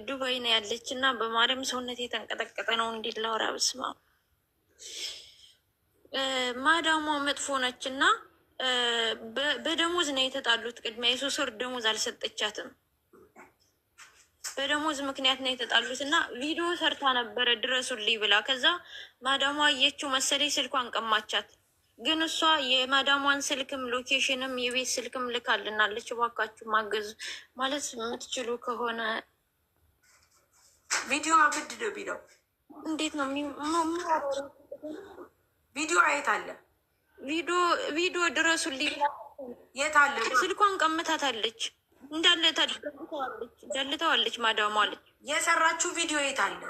ዱባይ ነው ያለች እና በማርያም ሰውነት የተንቀጠቀጠ ነው። እንዴት ላውራ? በስመ አብ። ማዳሟ መጥፎ ነች እና በደሞዝ ነው የተጣሉት። ቅድሚያ የሶስት ወር ደሞዝ አልሰጠቻትም። በደሞዝ ምክንያት ነው የተጣሉት እና ቪዲዮ ሰርታ ነበረ ድረሱልኝ ብላ። ከዛ ማዳሟ አየችው መሰለኝ ስልኳን ቀማቻት። ግን እሷ የማዳሟን ስልክም ሎኬሽንም የቤት ስልክም ልካልናለች። እባካችሁ ማገዝ ማለት የምትችሉ ከሆነ ቪዲዮ ምንድን ነው የሚለው? እንዴት ነው ቪዲዮ? የት አለ ቪዲዮ? ድረሱልኝ። የት አለ? ስልኳን ቀምታታለች እንዳለ ደልተዋለች። ማዳሟ አለች የሰራችው ቪዲዮ የት አለ?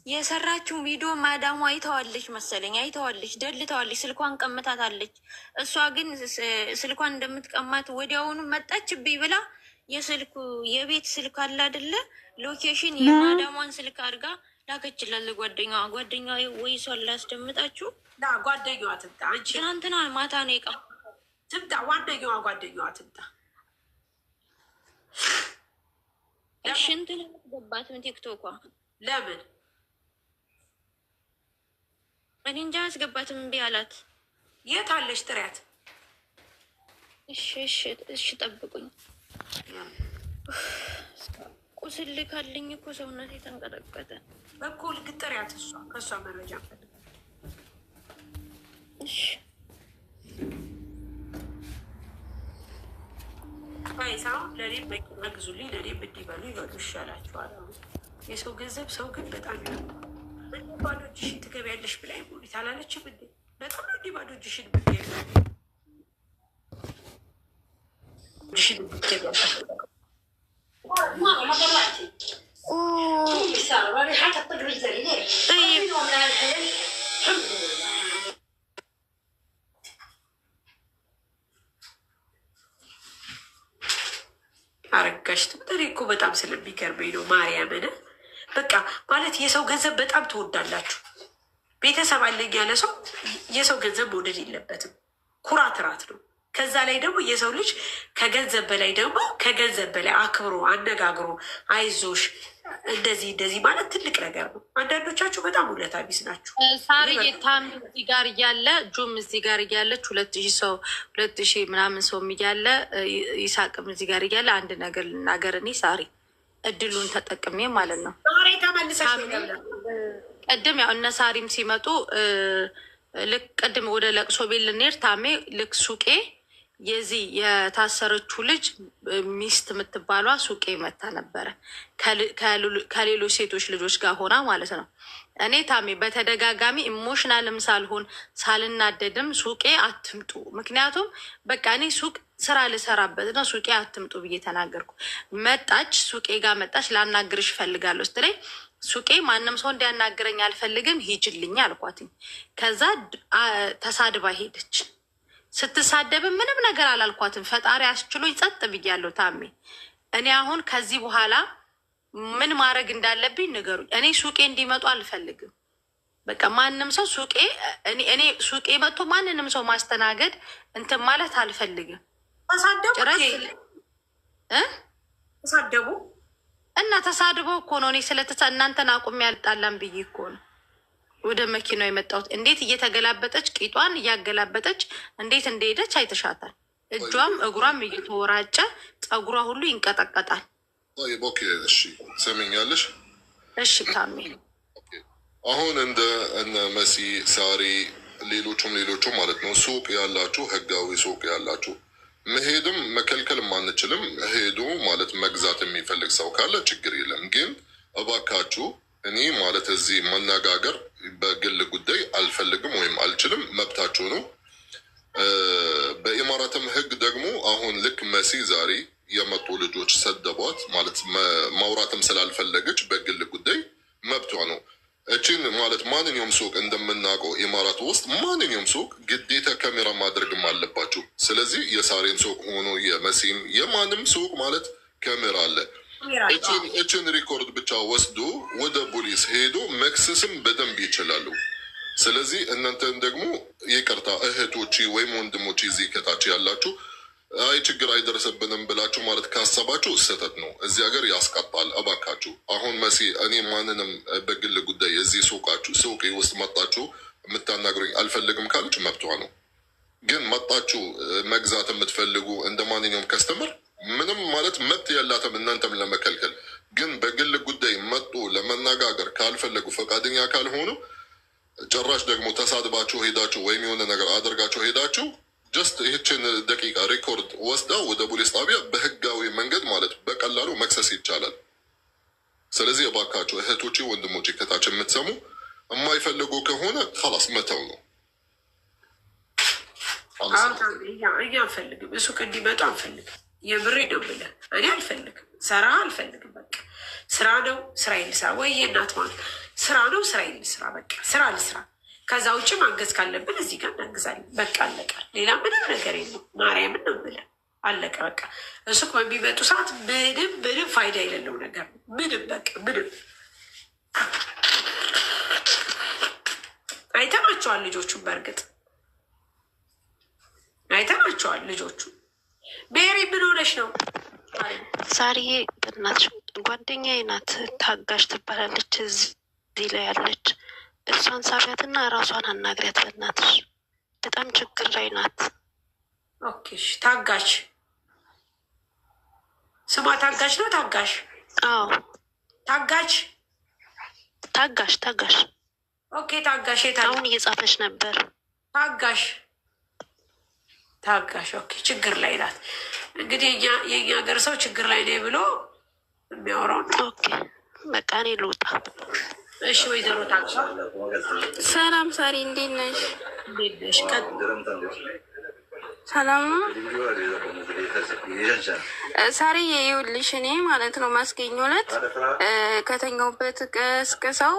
የሰራችው ቪዲዮ ማዳሟ አይተዋለች መሰለኝ፣ አይተዋለች፣ ደልተዋለች። ስልኳን ቀምታታለች። እሷ ግን ስልኳን እንደምትቀማት ወዲያውኑ መጣችብኝ ብላ የቤት ስልክ አለ አይደለ? ሎኬሽን የማዳሟን ስልክ አድርጋ ላከችላለ ጓደኛዋ። ጓደኛዋ ወይ እሷን ላስደምጣችሁ። ጓደኛዋ ትምጣ። አንቺ ትናንትና ማታ ነው የቀ ትምጣ። ጓደኛዋ ትምጣ። እሺ እንትን አስገባትም ቲክቶኳ። ለምን እኔ እንጃ አስገባትም እምቢ አላት። የት አለች? ጥሪያት። እሺ ጠብቁኝ። ቁስል ካለኝ እኮ ሰውነት የተንቀጠቀጠ በኩል ግጥሪያት። እሷ ከእሷ መረጃ ፈልግ። እሺ ባይሳ ለእኔም መኪና ግዙልኝ፣ ለእኔም እንዲበሉ ይበሉ ይሻላችኋል። የሰው ገንዘብ ሰው ግን በጣም ይ ባዶ እጅሽን ትገቢያለሽ ብላይ ሙኒት አላለችም እንዴ? በጣም እንዲ ባዶ እጅሽን አረጋሽ ትምጠሪ እኮ በጣም ስለሚገርመኝ ነው። ማርያምን በቃ ማለት የሰው ገንዘብ በጣም ትወዳላችሁ። ቤተሰብ አለኝ ያለ ሰው የሰው ገንዘብ መውደድ የለበትም። ኩራት ራት ነው። ከዛ ላይ ደግሞ የሰው ልጅ ከገንዘብ በላይ አክብሮ አነጋግሮ አይዞሽ እንደዚህ ማለት ትልቅ ነገር ነው። አንዳንዶቻችሁ በጣም ውለታ ቢስ ናችሁ። ሳርዬ ታም እዚህ ጋር እያለ ጁም እዚህ ጋር እያለች 2000 ምናምን ሰውም እያለ ይሳቅም እዚህ ጋር እያለ አንድ ነገር ልናገር። እኔ ሳሪ እድሉን ተጠቅሜ ማለት ነው ቅድም ያው እነ ሳሪም ሲመጡ ልክ ቅድም ወደ ለቅሶ ቤት ልንሄድ ታሜ ልክ ሱቄ የዚህ የታሰረችው ልጅ ሚስት የምትባሏ ሱቄ መታ ነበረ ከሌሎች ሴቶች ልጆች ጋር ሆና ማለት ነው። እኔ ታሜ በተደጋጋሚ ኢሞሽናልም ሳልሆን ሳልናደድም ሱቄ አትምጡ፣ ምክንያቱም በቃ እኔ ሱቅ ስራ ልሰራበት ነው፣ ሱቄ አትምጡ ብዬ ተናገርኩ። መጣች፣ ሱቄ ጋር መጣች። ላናግርሽ እፈልጋለሁ ስትለኝ ሱቄ ማንም ሰው እንዲያናግረኝ አልፈልግም ሂጅልኝ አልኳትኝ። ከዛ ተሳድባ ሄደች። ስትሳደብም ምንም ነገር አላልኳትም። ፈጣሪ አስችሎኝ ጸጥ ብያለሁ። ታሜ እኔ አሁን ከዚህ በኋላ ምን ማድረግ እንዳለብኝ ንገሩኝ። እኔ ሱቄ እንዲመጡ አልፈልግም። በቃ ማንም ሰው እኔ ሱቄ መጥቶ ማንንም ሰው ማስተናገድ እንትን ማለት አልፈልግም። ተሳደቡ እና ተሳድበው እኮ ነው። እኔ እናንተን አቁሜ ያልጣላም ብዬ እኮ ነው ወደ መኪናው የመጣሁት። እንዴት እየተገላበጠች ቂጧን እያገላበጠች እንዴት እንደሄደች አይተሻታል። እጇም እግሯም እየተወራጨ ፀጉሯ ሁሉ ይንቀጠቀጣል። ኦኬ እሺ፣ ሰሚኛለሽ? እሺ ታሜ፣ አሁን እንደ እነ መሲ ሳሪ ሌሎቹም ማለት ነው ሱቅ ያላችሁ ህጋዊ ሱቅ ያላችሁ መሄድም መከልከልም አንችልም። ሄዶ ማለት መግዛት የሚፈልግ ሰው ካለ ችግር የለም። ግን እባካችሁ እኔ ማለት እዚህ መነጋገር በግል ጉዳይ አልፈልግም ወይም አልችልም፣ መብታችሁ ነው። በኢማራትም ህግ ደግሞ አሁን ልክ መሲ ዛሬ የመጡ ልጆች ሰደቧት ማለት ማውራትም ስላልፈለገች በግል ጉዳይ መብቷ ነው። እችን ማለት ማንኛውም ሱቅ እንደምናውቀው ኢማራት ውስጥ ማንኛውም ሱቅ ግዴታ ካሜራ ማድረግም አለባችሁ። ስለዚህ የሳሬን ሱቅ ሆኖ የመሲም የማንም ሱቅ ማለት ካሜራ አለ። እችን ሪኮርድ ብቻ ወስዶ ወደ ፖሊስ ሄዶ መክሰስም በደንብ ይችላሉ። ስለዚህ እናንተን ደግሞ ይቅርታ እህቶች ወይም ወንድሞች እዚህ ከታች ያላችሁ አይ ችግር አይደረሰብንም ብላችሁ ማለት ካሰባችሁ ስህተት ነው። እዚህ ሀገር ያስቀጣል። እባካችሁ አሁን መሲ እኔ ማንንም በግል ጉዳይ እዚህ ሱቄ ውስጥ መጣችሁ የምታናግሩኝ አልፈልግም ካለች መብቷ ነው። ግን መጣችሁ መግዛት የምትፈልጉ እንደ ማንኛውም ከስተመር ምንም ማለት መብት ያላትም እናንተም ለመከልከል። ግን በግል ጉዳይ መጡ ለመነጋገር ካልፈለጉ ፈቃደኛ ካልሆኑ ጭራሽ ደግሞ ተሳድባችሁ ሄዳችሁ ወይም የሆነ ነገር አድርጋችሁ ሄዳችሁ ጀስት ይህችን ደቂቃ ሪኮርድ ወስዳ ወደ ፖሊስ ጣቢያ በህጋዊ መንገድ ማለት በቀላሉ መክሰስ ይቻላል። ስለዚህ እባካችሁ እህቶቼ፣ ወንድሞቼ ከታች የምትሰሙ የማይፈልጉ ከሆነ ላስ መተው ነው። እኛ አንፈልግም፣ እሱ እንዲመጡ አንፈልግም። የምሬ ነው የምልህ፣ እኔ አልፈልግም፣ ስራ አልፈልግም። በቃ ስራ ነው፣ ስራ ልስራ ወይ የእናት ማለት ስራ ነው፣ ስራ ልስራ፣ በቃ ስራ ልስራ። ከዛ ውጭ ማገዝ ካለብን እዚህ ጋር እናግዛለን። በቃ አለቀ። ሌላ ምንም ነገር የለም። ማርያምን ነው የምልህ፣ አለቀ በቃ። እሱ በሚመጡ ሰዓት ምንም ፋይዳ የሌለው ነገር ነው። ምንም በቃ ምንም። አይተናቸዋል ልጆቹን፣ በእርግጥ አይተናቸዋል ልጆቹ። ቤሪ ምን ሆነሽ ነው? ዛሬ በእናትሽ ጓደኛዬ ናት፣ ታጋሽ ትባላለች፣ እዚህ ላይ ያለች። እሷን ሳቢያትና ራሷን አናግሪያት በእናትሽ፣ በጣም ችግር ላይ ናት። ኦኬ ታጋሽ፣ ስሟ ታጋሽ ነው? ታጋሽ? አዎ ታጋሽ ታጋሽ። ኦኬ ታጋሽ፣ አሁን እየጻፈች ነበር። ታጋሽ ኦኬ፣ ችግር ላይ ናት። እንግዲህ የእኛ ሀገር ሰው ችግር ላይ ነኝ ብሎ የሚያወራው። ኦኬ በቃ እኔ ልውጣ። እሺ ወይዘሮ ታጋሽ። ሰላም ሳሪ፣ እንዴት ነሽ? እንዴት ነሽ? ሰላም ነው ሳሪ። ይኸውልሽ እኔ ማለት ነው ማስገኘ ዕለት ከተኛውበት ቀስቅሰው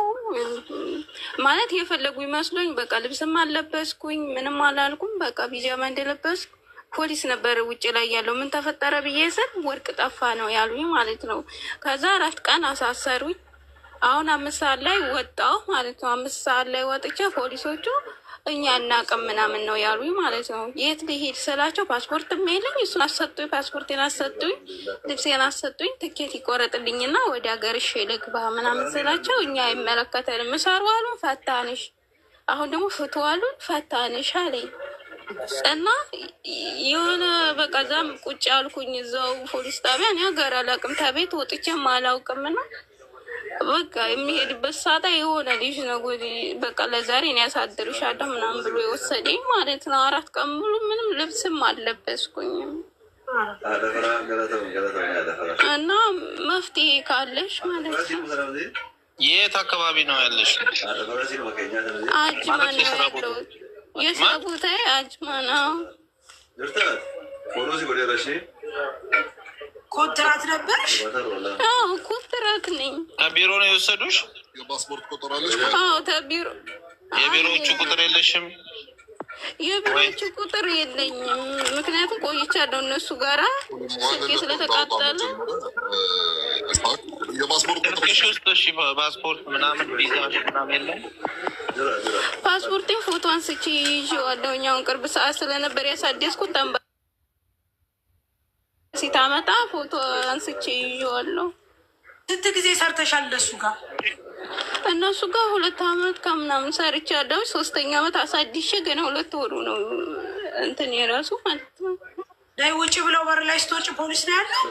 ማለት የፈለጉ ይመስሉኝ። በቃ ልብስም አልለበስኩኝ ምንም አላልኩም። በቃ ቢጃማ እንደለበስኩ ፖሊስ ነበር ውጭ ላይ ያለው። ምን ተፈጠረ ብዬ ስል ወርቅ ጠፋ ነው ያሉኝ ማለት ነው። ከዛ 4 ቀን አሳሰሩኝ። አሁን 5 ሰዓት ላይ ወጣሁ ማለት ነው። 5 ሰዓት ላይ ወጥቼ ፖሊሶቹ እኛ እናቅም ምናምን ነው ያሉኝ ማለት ነው። የት ልሄድ ስላቸው ፓስፖርትም የለኝ፣ እሱን አሰጡኝ፣ ፓስፖርቴን አሰጡኝ፣ ልብሴን አሰጡኝ፣ ትኬት ይቆረጥልኝና ወደ ሀገርሽ ልግባ ምናምን ስላቸው እኛ አይመለከተንም፣ እሰሩ አሉን፣ ፈታንሽ። አሁን ደግሞ ፍቱ አሉን፣ ፈታንሽ አለኝ እና የሆነ በቃ ዛም ቁጭ አልኩኝ እዛው ፖሊስ ጣቢያ። እኔ ሀገር አላውቅም፣ ተቤት ወጥቼም አላውቅምና በቃ የሚሄድበት ሳታ የሆነ ልጅ ነው በቃ ለዛሬ እኔ ያሳድርሻለሁ ምናምን ብሎ የወሰደኝ ማለት ነው። 4 ቀን ሙሉ ምንም ልብስም አልለበስኩኝም። እና መፍትሄ ካለሽ ማለት ነው። የት አካባቢ ነው ያለሽ? አጅማ ነው ያለው። የስራ ቦታዬ አጅማ ነው። ኮንትራት ነበርሽ? አዎ ኮንትራት ነኝ። ከቢሮ ነው የወሰዱሽ? የፓስፖርት ቁጥር አለሽ? አዎ ተቢሮ። የቢሮዎቹ ቁጥር የለሽም? የቢሮዎቹ ቁጥር የለኝም፣ ምክንያቱም ቆይቻለሁ እነሱ ጋራ ስልኬ ስለተቃጠለ። የፓስፖርት ቁጥር ውስጥ እሺ፣ ፓስፖርት ምናምን ቪዛ ምናምን የለም? ፓስፖርቴን ፎቶ አንስቼ ይዤዋለሁ። አሁን ቅርብ ሰዓት ስለነበር ያሳደስኩት ሲታመጣ ፎቶ አንስቼ ይዤዋለሁ። ስንት ጊዜ ሰርተሻል እነሱ ጋር? እነሱ ጋር 2 አመት ከምናምን ሰርቻለሁ። 3ኛ አመት አሳድሼ ገና 2 ወሩ ነው እንትን የራሱ ማለት ነው። ላይ ውጭ ብለው በር ላይ ስትወጪ ፖሊስ ነው ያለው?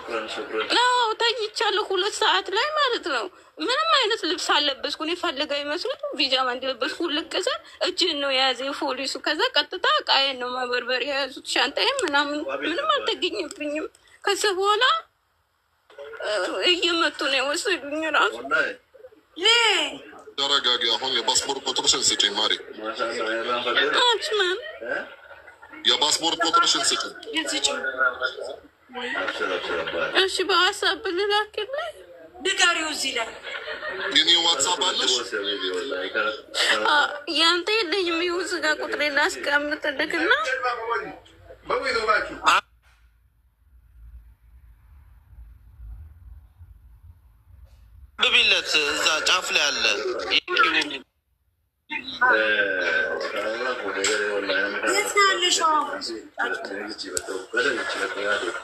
አዎ ተኝቻለሁ 2 ሰዓት ላይ ማለት ነው። ምንም አይነት ልብስ አልለበስኩ። እኔ ፈልጋ ይመስሉት ቢጃማ እንደለበስኩ ልቅሰ እጅን ነው የያዘ ፖሊሱ። ከዛ ቀጥታ ቃዬን ነው ማበርበር የያዙት፣ ሻንጣዬን ምናምን ምንም አልተገኘብኝም። ከዛ በኋላ እየመጡ ነው የወሰዱኝ ራሱ። ተረጋጊ። አሁን የፓስፖርት ቁጥርሽን ስጪኝ ማሪ። አጅማን የፓስፖርት ቁጥርሽን ስጪኝ። እሺ በዋትሳፕ ልላክልኝ? ንገሪው እዚህ ላይ የኔ ዋትሳፕ አለሽ? ያንተ የለኝም። ይኸው እዚህ ጋር ቁጥሬን ላስቀምጥልክና ብቢለት እዛ ጫፍ ላይ አለ።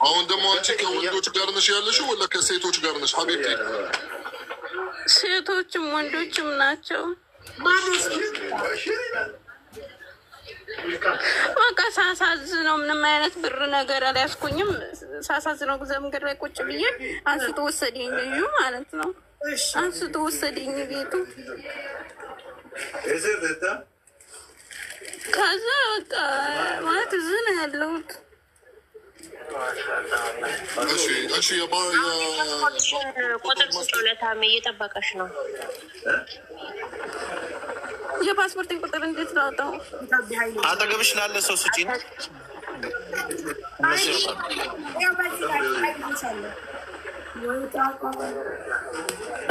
አሁን ደግሞ አንቺ ከወንዶች ጋር ነሽ ያለሽው ወላ ከሴቶች ጋር ነሽ ሀቢብቲ? ሴቶችም ወንዶችም ናቸው። በቃ ሳሳዝነው ምንም አይነት ብር ነገር አልያዝኩኝም። ሳሳዝነው መንገድ ላይ ቁጭ ብዬ አንስቶ ወሰደኝ ልዩ ማለት ነው። አንስቶ ወሰደኝ ቤቱ። ከዛ በቃ ማለት እዚህ ነው ያለሁት። እሺ ቁጥር ስጦለታሜ እየጠበቀሽ ነው። የፓስፖርትን ቁጥር እንዴት ላውጣው? አጠገብሽ ላለ ሰው ስጪ ነው።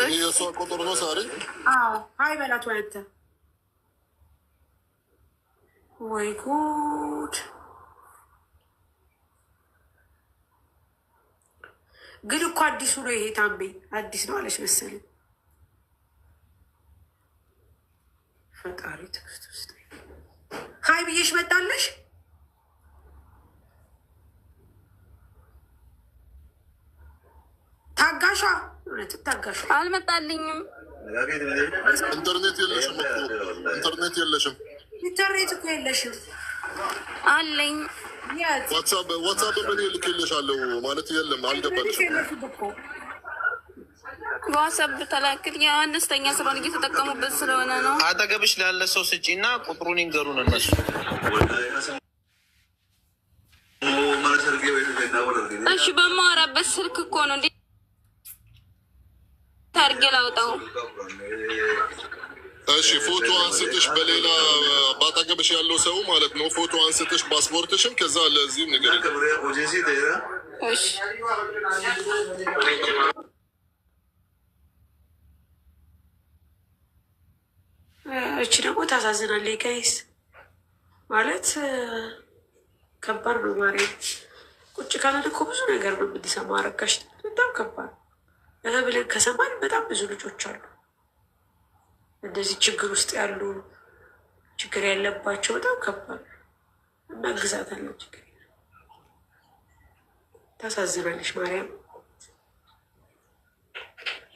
ይህ የእሷ ቁጥር ነው ሳሪ? ሀይ በላት ወይ አንተ። ወይ ጉድ! ግን እኮ አዲሱ ነው ይሄ። ታምቤ አዲስ ነው አለች መሰለኝ። ፈጣሪ ትዕግስት ውስጥ ሀይ ብዬሽ መጣለሽ። ታጋሿ እውነት ታጋሿ አልመጣልኝም። ኢንተርኔት የለሽም እኮ ኢንተርኔት የለሽም። ኢንተርኔት እኮ የለሽም። አለኝ ዋትሳፕ ምን ልክልሻለሁ ማለት የለም። አልገባልሽም። ዋትሳፕ ተላክል። አነስተኛ ስለሆነ እየተጠቀሙበት ስለሆነ ነው። አጠገብሽ ላለ ሰው ስጪ እና ቁጥሩን ይንገሩን እነሱ። እሺ በማወራበት ስልክ እኮ ነው። እንዴት አድርጌ ላውጣው? እሺ ፎቶ አንስትሽ በሌላ ባጠገብሽ ያለው ሰው ማለት ነው። ፎቶ አንስትሽ ፓስፖርትሽን ከዛ ለዚህም ነገር እሺ እቺ ደግሞ ታሳዝናለች ጋይስ። ማለት ከባድ ነው ማርያም። ቁጭ ካለን እኮ ብዙ ነገር ነው የምንሰማው። አረጋሽ በጣም ከባድ ብለን ከሰማን በጣም ብዙ ልጆች አሉ እንደዚህ ችግር ውስጥ ያሉ ችግር ያለባቸው በጣም ከባድ ነው። እናግዛታለን። ችግር ታሳዝናለች ማርያም።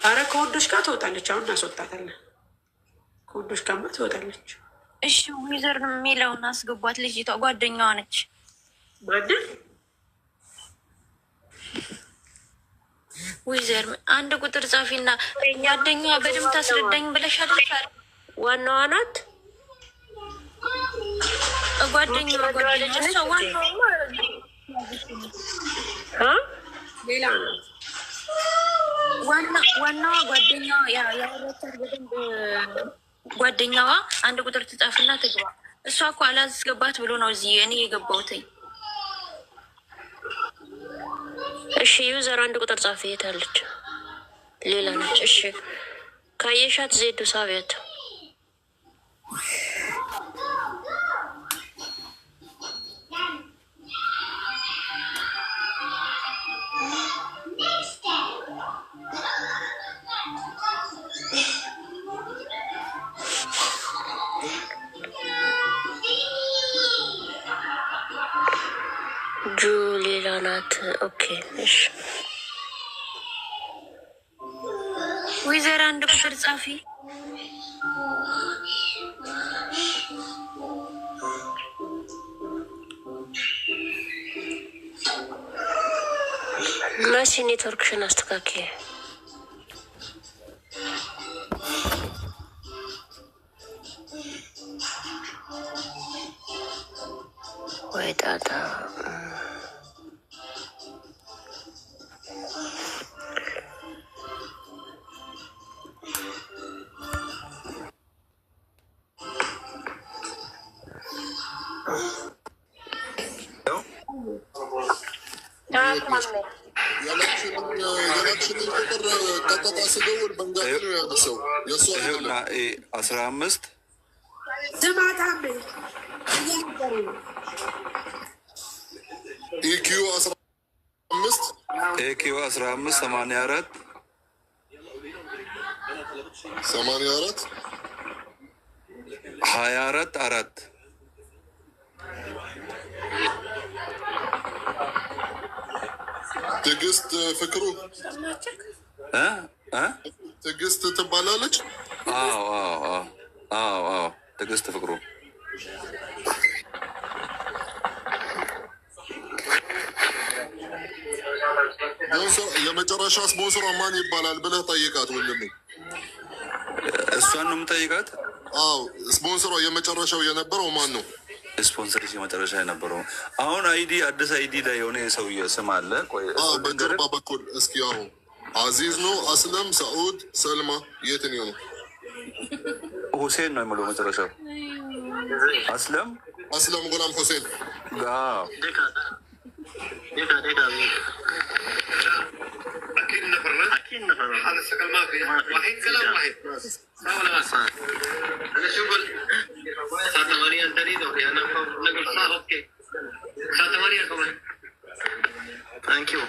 አረ ከወንዶች ጋር ትወጣለች። አሁን እናስወጣታለን። ከወንዶች ጋር ትወጣለች። እሺ ዊዘር የሚለውን አስገቧት። ልጅቷ ጓደኛዋ ነች። ማንን? ዊዘር አንድ ቁጥር ጻፊና ጓደኛዋ በደምብ ታስረዳኝ ብለሻል። ዋናዋ ናት ጓደኛዋ ሌላ ናት። ዋናዋ ጓደኛዋ ያወራቻት በደንብ ጓደኛዋ አንድ ቁጥር ትጻፍና ትግባ። እሷ እኮ አላስገባት ብሎ ነው እዚህ እኔ የገባሁትኝ። እሺ ዩዘር አንድ ቁጥር ጻፍ። የታለች? ሌላ ነች። እሺ ካየሻት ዜዱ ሳቢያት። ጁ ሌላ ናት። ኦኬ እሺ ዊዘር አንድ ቁጥር ጻፊ። መሲ ኔትወርክሽን አስተካክዬ። ወይ ጣጣ የላክሽንን ቁጥር ቀጥታ ስደውል በንጋት ነው ያነሳው። የእሷ ይኸውና 15 ስማታም ኢኪዩ 15 ኤኪዩ 15 84 84 24 ትዕግስት ፍቅሩ ትዕግስት ትባላለች። ትዕግስት ፍቅሩ የመጨረሻ ስፖንሰሯ ማን ይባላል ብለህ ጠይቃት ወንድሜ። እሷን ነው የምጠይቃት። አዎ ስፖንሰሯ የመጨረሻው የነበረው ማን ነው? ስፖንሰር የመጨረሻ የነበረው አሁን አይዲ አዲስ አይዲ ላይ የሆነ የሰውዬ ስም አለ። ቆይ በጀርባ በኩል እስኪ አሁን አዚዝ ነው፣ አስለም፣ ሰዑድ፣ ሰልማ የትን ነው? ሁሴን ነው የምለው መጨረሻው። አስለም ጉላም ሁሴን اكيد نفر هذا الشكل ما في واحد كلام واحد ولا ما صار انا شغل ساعه 8 تريد انا نقول صار اوكي ساعه 8 كمان ثانك يو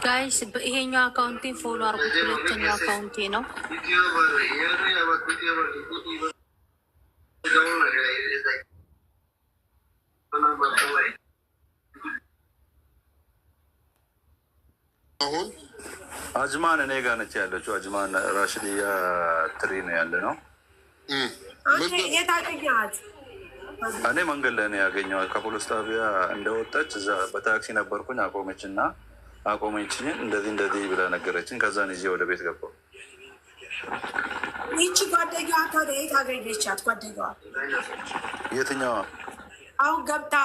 ጋይስ ይሄኛው አካውንቴን ፎሎ አርጉት። ሁለተኛው አካውንቴ ነው። አሁን አጅማን እኔ ጋር ነች ያለችው። አጅማን ራሽድያ ትሪ ነው ያለ ነው። እኔ መንገድ ላይ ነው ያገኘኋት። ከፖሊስ ጣቢያ እንደወጣች እዛ በታክሲ ነበርኩኝ። አቆመችኝ። እንደዚህ ብላ ነገረችን። ከዛን ይዤ ወደ ቤት ገባሁ። ይቺ ጓደኛዋ ታዲያ የት አገኘቻት? ጓደኛዋ የትኛዋ? አሁን ገብታ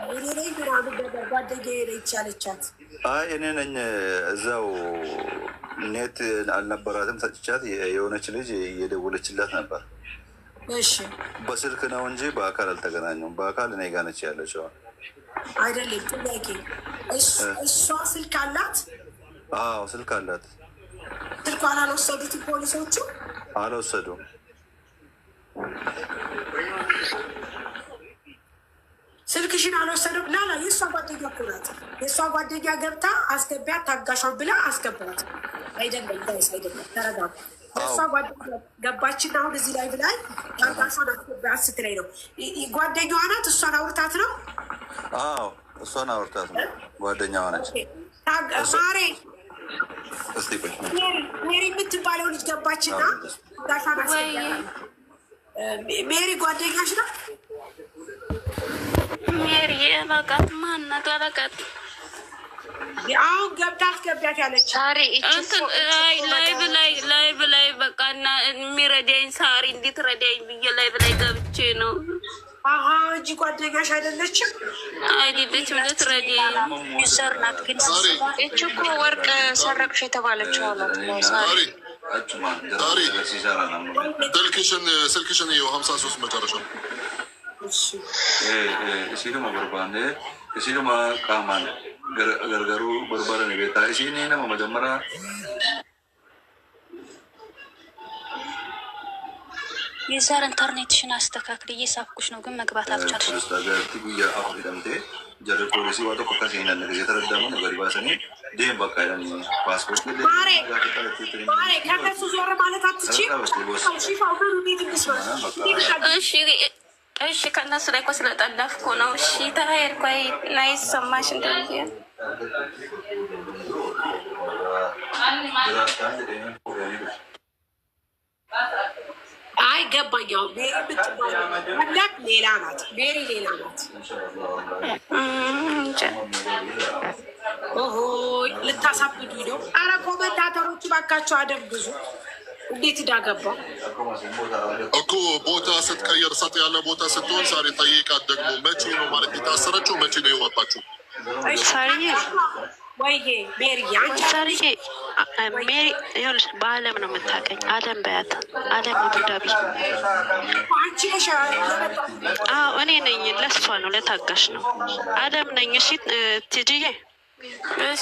እኔ ነኝ ምናምን ነገር ጓደኛዬ ነች ያለቻት። አይ እኔ ነኝ። እዛው ኔት አልነበራትም ሰጥቻት። የሆነች ልጅ እየደወለችላት ነበር። እሺ በስልክ ነው እንጂ በአካል አልተገናኙም። በአካል እኔ ጋር ነች ያለችው። አይደለም ጥያቄ፣ እሷ ስልክ አላት? አዎ ስልክ አላት። ስልኳን አልወሰዱትም ፖሊሶቹ? አልወሰዱም። ስልክሽን አልወሰዱም? ላላ የእሷ ጓደኛ እኮ ናት። የእሷ ጓደኛ ገብታ አስገቢያት ታጋሿን ብላ አስገባት። አይደለም ጋይስ፣ አይደለም ተረጋጉ። የእሷ ጓደኛ ገባችና አሁን እዚህ ላይ ብላይ ታጋሿን አስገቢያት ስትለኝ ነው። ጓደኛዋ ናት። እሷን አውርታት ነው? አዎ እሷን አውርታት ነው። ጓደኛዋ ነች። ማሬ ሜሪ የምትባለው ልጅ ገባችና ታጋሿን አስገቢያት። ሜሪ ጓደኛሽ ነው? ሜሪ አላቃት ማናት? አላቃት። አሁን ገብታ አስገቢያት ያለች ላይቭ ላይ በቃ እና የሚረዳኝ ሳሪ እንድትረዳኝ ብዬ ላይቭ ላይ ገብቼ ነው። አሀ እንጂ ጓደኛሽ አይደለችም? አይደለችም። ልትረዳኝ ዩዘር ናት። ግን እች እኮ ወርቅ ሰረቅሽ የተባለችው አላት። ሳሪ ስልክሽን ይኸው 53 መጨረሻ Isinuma barbaanne isinuma qaamaan gargaruu barbaadan beektaa. Isin nama majammara የዛር ኢንተርኔትሽን አስተካክል። እየሳፍኩሽ ነው ግን መግባት አልቻልሽም። ስታገርቲ ጉያ አሁ ሂደምቴ ጀር ፖሊሲ ዋቶ ኮካሴና ነገር የተረዳሙ ነገር ባሰኔ ዴም በቃ ያን ፓስፖርት ማሬ ከነሱ ዞር ማለት አትችይም። እሺ ከእነሱ ላይ እኮ ስለጠለፍኩ ነው። እሺ ተሄድ ቆይ ናይ ሰማሽ እንደዚህ አይ ገባኛው። ሜሪ የምትባለው ሌላ ናት። ሜሪ ሌላ ናት። ኦሆ ልታሳብዱኝ ነው። አረ ኮመንታተሮች ባካቸው አደብ ግዙ። እንዴት እንዳገባ እኮ ቦታ ስትቀየር ሰጥ ያለ ቦታ ስትሆን ሳሪ ጠይቃት። ደግሞ መቼ ነው ማለት የታሰረችው? መቼ ነው የወጣችው? ሳሪዬ ወይዬ ሜሪ ሳሪዬ ሜሪ ይኸውልሽ፣ በአለም ነው የምታውቀኝ። አለም በያት። አለም አቡዳቢ። አንቺ ነሽ? አዎ እኔ ነኝ። ለሷ ነው ለታጋሽ ነው። አለም ነኝ። እሺ ትጅዬ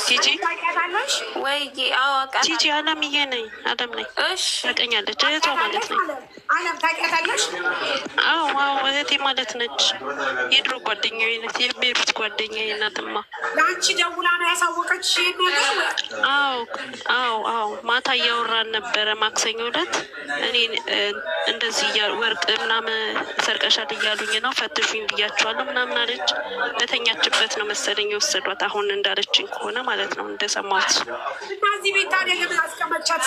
ጂጂ ታውቂያታለሽ ወይ? አዎ አውቃታለሁ። ጂጂ አለምዬ ነኝ። አለም ነኝ። እሺ ታውቀኛለች። እህቷ ማለት ነኝ። አለም ታውቂያታለሽ? አዎ አዎ፣ እህቴ ማለት ነች። የድሮ ጓደኛዬ ናት። የሜሩት ጓደኛዬ ናትማ። ለአንቺ ደውላ ነው ያሳወቀች ነገር? አዎ አዎ አዎ፣ ማታ እያወራን ነበረ ማክሰኞ ዕለት። እኔ እንደዚህ ወርቅ ምናምን ሰርቀሻል እያሉኝ ነው፣ ፈትሹኝ ብያቸዋለሁ ምናምን አለች። በተኛችበት ነው መሰለኝ የወሰዷት፣ አሁን እንዳለችኝ ከሆነ ማለት ነው እንደሰማሁት። እና እዚህ ቤት ታዲያ ለምን አስቀመጫት?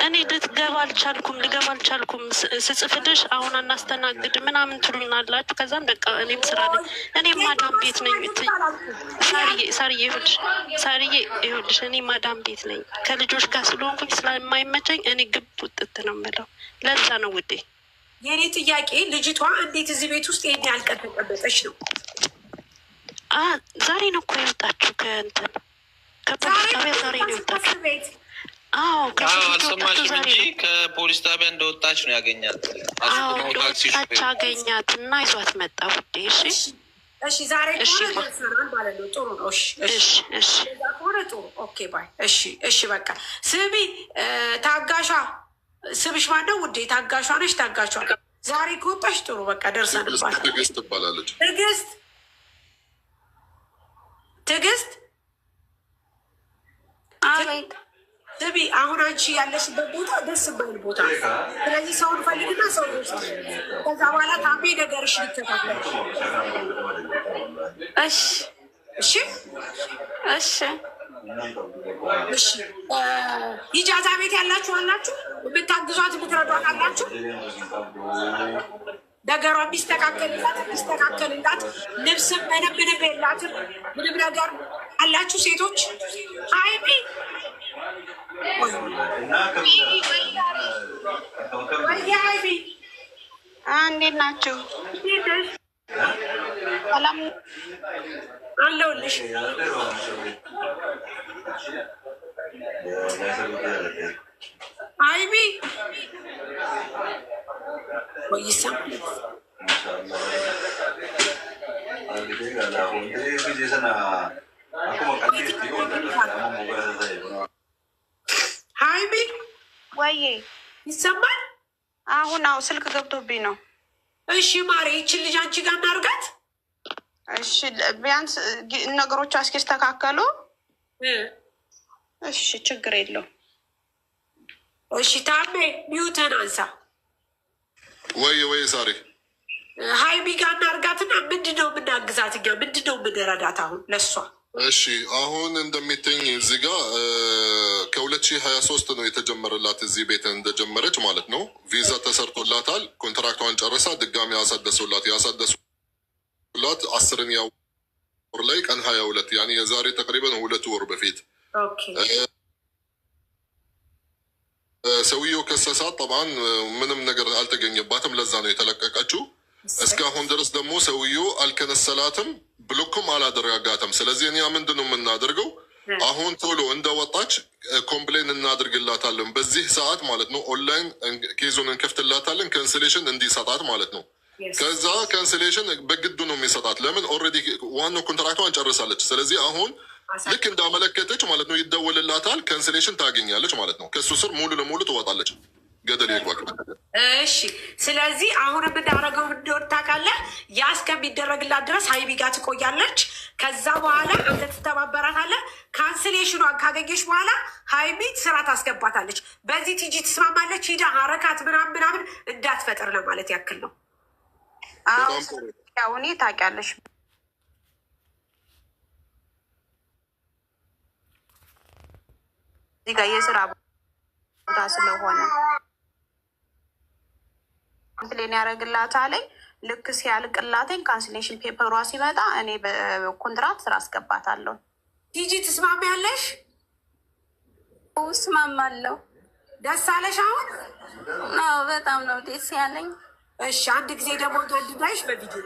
እኔ ልገባ አልቻልኩም። ስጽፍልሽ አሁን አናስተናግድ ምናምን ትሉናላችሁ። ከዛም በቃ እኔም ስራ ነኝ። እኔ ማዳም ቤት ነኝ። ሳርዬ ይኸውልሽ፣ እኔ ማዳም ቤት ነኝ። ከልጆች ጋር ስለሆንኩኝ ስለማይመቸኝ እኔ ግብ ውጥት ነው የምለው። ለዛ ነው ውዴ። የእኔ ጥያቄ ልጅቷ እንዴት እዚህ ቤት ውስጥ ይሄን ያህል ቀን ተቀመጠች ነው? ዛሬ ነው እኮ የወጣችሁ ከእንትን ከፖሊስ ጣቢያ ዛሬ ነው የወጣችሁ። አዎ አልሰማሽም እንጂ ከፖሊስ ጣቢያ እንደወጣች ነው ያገኛት። እንደወጣች አገኛት እና ይዟት መጣ ውዴ። እሺ ዛሬ ሰራን ማለት ነው። ጥሩ ነው። እሺ ሆነ ጥሩ። ኦኬ ባይ። እሺ በቃ ስሚ፣ ታጋሿ ስምሽ ማነው ውዴ? ታጋሿ ነሽ? ታጋሿ ዛሬ ከወጣሽ ጥሩ በቃ ደርሰንባል። ትዕግስት ትባላለች። ትዕግስት አቤት። ስሚ አሁን አንቺ ያለሽበት ቦታ ደስ ባይል ቦታ፣ ስለዚህ ሰውን ፈልግና ሰው ውስጥ ከዛ በኋላ ታሜ ነገርሽ ልትከታተል። እሺ ኢጃዛ ቤት ያላችሁ አላችሁ? የምታግዟት የምትረዷት አላችሁ? ነገሯ የሚስተካከልላት ልብስም ምንም የላትም። ምንም ነገር አላችሁ ሴቶች? ሀይሚ እንዴት ናችሁ? ሰላም አለሁልሽ። ሀይሚ ወይሳ ሀይሚ ወይዬ ይሰማል? አሁን ስልክ ገብቶብኝ ነው። እሺ ማሬ፣ ይችን ልጅ አንቺ ጋር እናድርጋት። እሺ ቢያንስ ነገሮቿ እስኪስተካከሉ። እሺ ችግር የለው። እሺ ታሜ ሚውተን አንሳ። ወይ ሳሪ፣ ሀይሚ ጋር እናድርጋትና ምንድነው የምናግዛት እኛ? ምንድነው የምንረዳት አሁን ለሷ? እሺ አሁን እንደሚተኝ እዚህ ጋር ከ2023 ነው የተጀመረላት እዚህ ቤት እንደጀመረች ማለት ነው። ቪዛ ተሰርቶላታል። ኮንትራክቷን ጨርሳ ድጋሚ ያሳደሱላት 10ኛ ወር ላይ ቀን 22 ያኔ የዛሬ ተቅሪበን 2 ወር በፊት ሰውየው ከሰሳት። ጠብዓን ምንም ነገር አልተገኘባትም። ለዛ ነው የተለቀቀችው። እስካሁን ድረስ ደግሞ ሰውየው አልከነሰላትም፣ ብሎክም አላደረጋትም። ስለዚህ እኛ ምንድን ነው የምናደርገው? አሁን ቶሎ እንደወጣች ኮምፕሌን እናድርግላታለን። በዚህ ሰዓት ማለት ነው ኦንላይን ኬዞን እንከፍትላታለን፣ ካንስሌሽን እንዲሰጣት ማለት ነው። ከዛ ካንስሌሽን በግዱ ነው የሚሰጣት። ለምን? ኦልሬዲ ዋናው ኮንትራክቷን ጨርሳለች። ስለዚህ አሁን ልክ እንዳመለከተች ማለት ነው ይደወልላታል፣ ካንስሌሽን ታገኛለች ማለት ነው። ከሱ ስር ሙሉ ለሙሉ ትወጣለች። ገደል ይግባ። እሺ ስለዚህ አሁን የምናደርገው እንደወድ ታውቃለህ፣ ያ እስከሚደረግላት ድረስ ሀይሚ ጋር ትቆያለች። ከዛ በኋላ አንተ ትተባበራታለህ። ካንስሌሽኗን ካገኘች በኋላ ሀይሚ ስራ ታስገባታለች። በዚህ ቲጂ ትስማማለች። ሂዳ ሀረካት ምናምን እንዳትፈጥር ለማለት ያክል ነው። ያው እኔ ታውቂያለሽ እዚህ ጋር የስራ ቦታ ስለሆነ ኮምፕሌን ያደረግላታል። ልክ ሲያልቅላትኝ ካንስሌሽን ፔፐሯ ሲመጣ እኔ በኮንትራት ስራ አስገባታለሁ። ቲጂ ትስማሚያለሽ? እስማማለሁ። ደስ አለሽ አሁን? አዎ በጣም ነው ደስ ያለኝ። እሺ አንድ ጊዜ ደግሞ ገድዳይሽ በቪዲዮ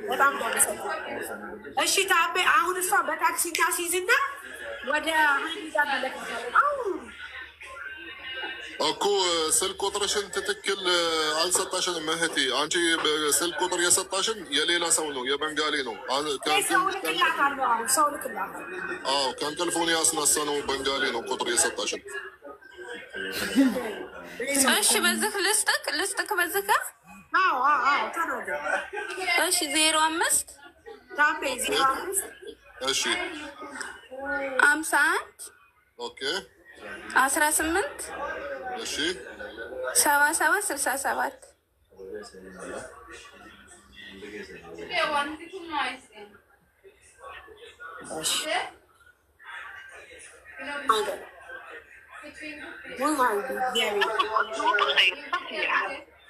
በጣም ደስ። እሺ ታቤ አሁን እሷ በታክሲ ታሲዝና ወደ ሀይሚ ጋር እኮ ስልክ ቁጥርሽን ትክክል አልሰጣሽንም እህቴ። አንቺ በስልክ ቁጥር የሰጣሽን የሌላ ሰው ነው፣ የበንጋሌ ነው። አዎ ከእንቅልፉን ያስነሳ ነው፣ በንጋሌ ነው ቁጥር የሰጣሽን። እሺ በዚህ ልስጥክ በዚህ ጋር እሺ 05 እሺ 51 ኦኬ 18 እሺ 77 67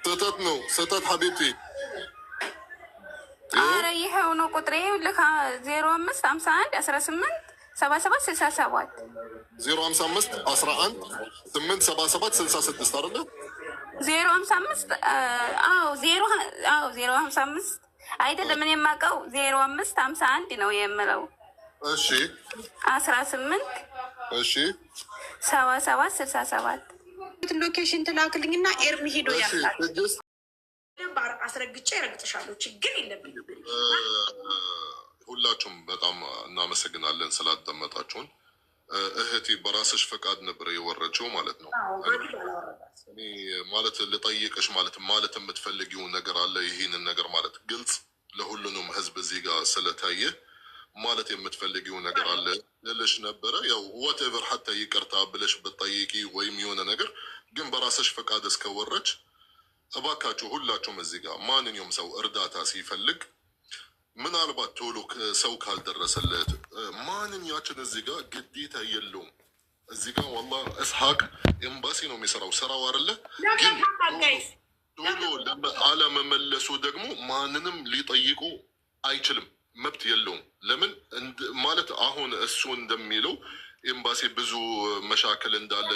ስህተት ነው ስህተት ሀቢብቲ። አረ ይኸው ነው ቁጥሬ ልካ 05 51 18 77 67 055 11 8 77 66 አይደለ? 055 አዎ 055 አይደለም። እኔ የማውቀው 05 51 ነው የምለው። እሺ 18 እሺ 77 67 ሎኬሽን ትላክልኝና ኤርሚ ሄዶ ያላል ትዕግስት አስረግጬ ረግጥሻለሁ። ችግር የለብኝም። ሁላችሁም በጣም እናመሰግናለን ስላዳመጣችሁን። እህቴ በራስሽ ፈቃድ ነበር የወረድሽው ማለት ነው። እኔ ማለት ልጠይቅሽ ማለት የምትፈልጊው ነገር አለ። ይህንን ነገር ማለት ግልጽ ለሁሉንም ህዝብ እዚህ ጋር ስለታየ ማለት የምትፈልጊው ነገር አለ ልልሽ ነበረ። ያው ወትኤቨር ሀታ ይቅርታ ብለሽ ብትጠይቂ ወይም የሆነ ነገር ግን በራስሽ ፈቃድ እስከወረድሽ እባካችሁ ሁላችሁም እዚህ ጋር ማንኛውም ሰው እርዳታ ሲፈልግ ምናልባት ቶሎ ሰው ካልደረሰለት ማንኛችን እዚህ ጋር ግዴታ የለውም። እዚህ ጋር ዋላ እስሐቅ ኤምባሲ ነው የሚሰራው ስራው አይደለ? ግን ቶሎ አለመመለሱ ደግሞ ማንንም ሊጠይቁ አይችልም፣ መብት የለውም። ለምን ማለት አሁን እሱ እንደሚለው ኤምባሲ ብዙ መሻክል እንዳለ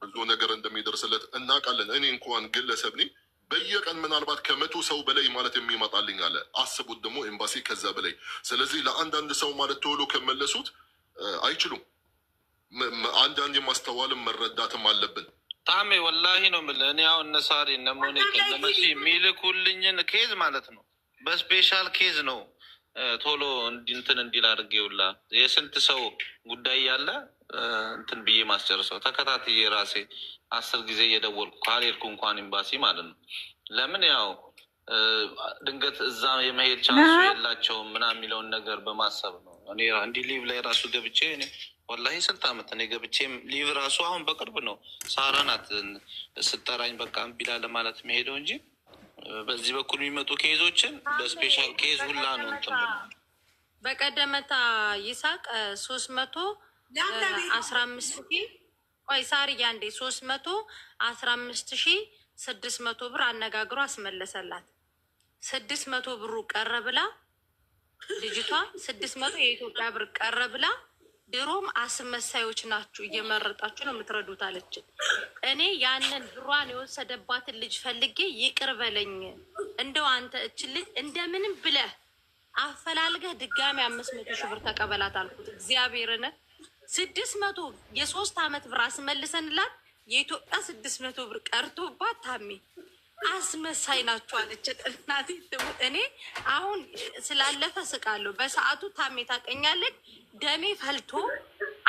ብዙ ነገር እንደሚደርስለት እናውቃለን። እኔ እንኳን ግለሰብ ነኝ በየቀን ምናልባት ከ100 ሰው በላይ ማለት የሚመጣልኝ አለ። አስቡት ደግሞ ኤምባሲ ከዛ በላይ። ስለዚህ ለአንዳንድ ሰው ማለት ቶሎ ከመለሱት አይችሉም። አንዳንድ ማስተዋልም መረዳትም አለብን። ታሜ ወላሂ ነው የምልህ። እኔ አሁን እነ ሳሪ እነ ሞኒክ እነ መሲ የሚልኩልኝን ኬዝ ማለት ነው በስፔሻል ኬዝ ነው ቶሎ እንትን እንዲል አድርጌውላ የስንት ሰው ጉዳይ ያለ እንትን ብዬ ማስጨርሰው ተከታትዬ ራሴ 10 ጊዜ እየደወልኩ ካልሄድኩ እንኳን ኤምባሲ ማለት ነው። ለምን ያው ድንገት እዛ የመሄድ ቻንሱ የላቸውም ምናምን የሚለውን ነገር በማሰብ ነው። እኔ እንዲህ ሊቭ ላይ ራሱ ገብቼ እኔ ወላሂ ስንት ዓመት እኔ ገብቼ ሊቭ ራሱ አሁን በቅርብ ነው ሳራ ናት ስጠራኝ በቃ እምቢ እላለሁ ለማለት የሚሄደው እንጂ በዚህ በኩል የሚመጡ ኬዞችን በስፔሻል ኬዝ ሁላ ነው እንትን በቀደመታ ይሳቅ 315,000 ቆይ ሳርያ እንዴ 315,600 ብር አነጋግሮ አስመለሰላት። 600 ብሩ ቀረ ብላ ልጅቷ 600 የኢትዮጵያ ብር ቀረ ብላ ድሮም አስመሳዮች ናችሁ እየመረጣችሁ ነው የምትረዱት አለችን። እኔ ያንን ብሯን የወሰደባትን ልጅ ፈልጌ ይቅር በለኝ እንደው አንተ እችን ልጅ እንደምንም ብለህ አፈላልገህ ድጋሚ 500 ሺህ ብር ተቀበላት አልኩት። እግዚአብሔርን 600 የ3 ዓመት ብር አስመልሰንላት የኢትዮጵያ 600 ብር ቀርቶባት ታሜ አስመሳይ ናችሁ አለችን። እናቴ እኔ አሁን ስላለፈ ስቃለሁ። በሰዓቱ ታሜ ታቀኛለች። ደሜ ፈልቶ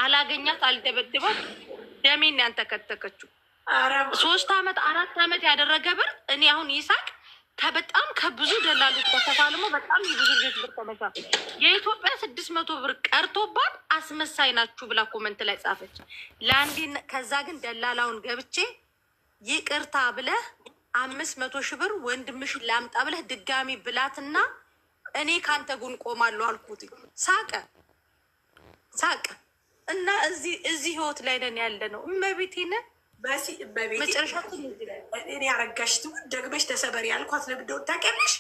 አላገኛት አልደበድባት ደሜን ያንተከተከችው 3 ዓመት 4 ዓመት ያደረገ ብር እኔ አሁን ይሳቅ በጣም ከብዙ ደላሎች ተፋልሞ በጣም የብዙ ልጆች ብር ተመሳ የኢትዮጵያ 600 ብር ቀርቶባት አስመሳይ ናችሁ ብላ ኮመንት ላይ ጻፈች። ለአንዴን ከዛ ግን ደላላውን ገብቼ ይቅርታ ብለህ 500 ሺህ ብር ወንድምሽን ላምጣ ብለህ ድጋሚ ብላትና እኔ ካንተ ጉን ቆማለሁ አልኩት። ሳቀ እና እዚህ ህይወት ላይ ነን ያለ ነው። እመቤቴን መጨረሻ እኔ ያረጋሽ ደግመሽ ተሰበሪ ያልኳት ለምንድነው ታውቂያለሽ?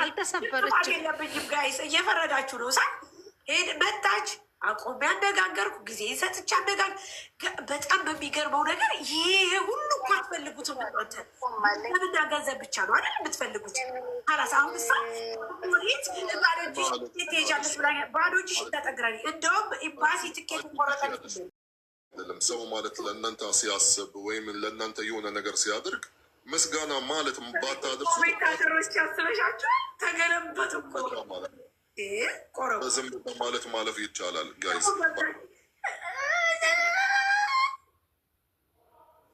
አልተሰበረችም። የለብኝም ጋይስ እየፈረዳችሁ ነው። ሳ ሄድ መጣች አቆም ያነጋገርኩ ጊዜ ሰጥቻ በጣም በሚገርመው ነገር ይሄ ሁሉ እኮ አትፈልጉትም። ለምና ገንዘብ ብቻ ነው አይደል የምትፈልጉት? ካላስ አሁን ሳ ሞሪት ባዶጅሽ ትሄጃለሽ ብላ ባዶጅሽ ተጠግራኒ እንደውም ኤምባሲ ትኬት ቆረጠልሽ አይደለም። ሰው ማለት ለእናንተ ሲያስብ ወይም ለእናንተ የሆነ ነገር ሲያደርግ ምስጋና ማለት ባታደርሱ ኮሜንታተሮች ያስበሻቸው ተገለበጡ በዝምታ ማለት ማለፍ ይቻላል። ጋይዝ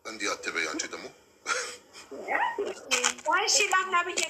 እንዲህ አትበይ አንቺ ደግሞ ሽላና ብዬ